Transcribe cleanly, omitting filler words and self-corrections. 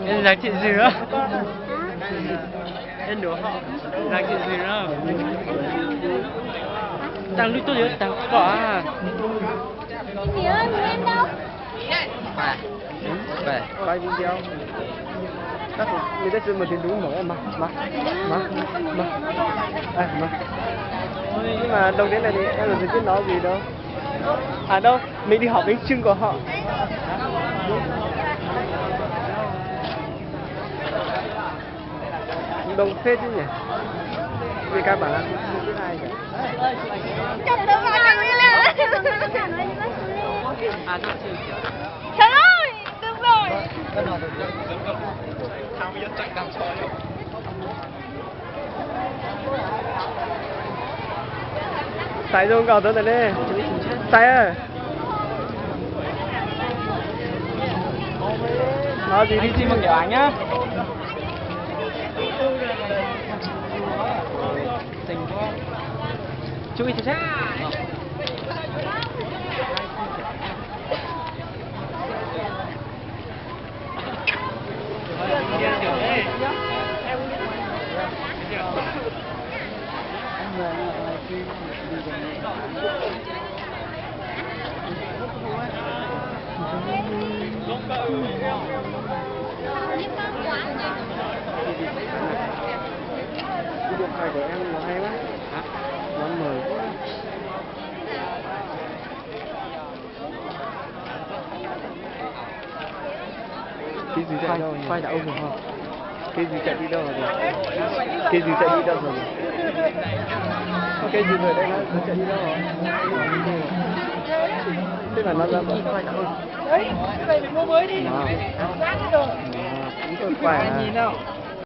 Là chuyện gì nữa? Em đùa họ. Là chuyện gì nữa? Tăng lúc tôi nhớ tăng cỏ à. Chị ơi, người em đâu? Về. Quay video. Các người ta xin một tiền đúng mở em mà. Nhưng mà đầu đến này thì em làm gì biết nói gì đâu. À đâu, mình đi học bánh trưng của họ. Đông phết chứ nhỉ? Vì các bạn không biết ai cả. Trời ơi, được rồi. Sai rồi cậu tới đây. Sai ơi. Nói gì đi xin một kiểu ảnh nhá. Chú ý chết. Điện thoại của em nó hay quá. Nó mờ quá. Cái gì chạy đâu? Quay đã ôm được không? Cái gì chạy đi đâu rồi? Cái gì chạy đi đâu rồi? Cái gì rồi đây nó chạy đi đâu rồi? Thế là nó ra quay đã ôm. Đấy, cái này mình mua mới đi. Chúng tôi quay à?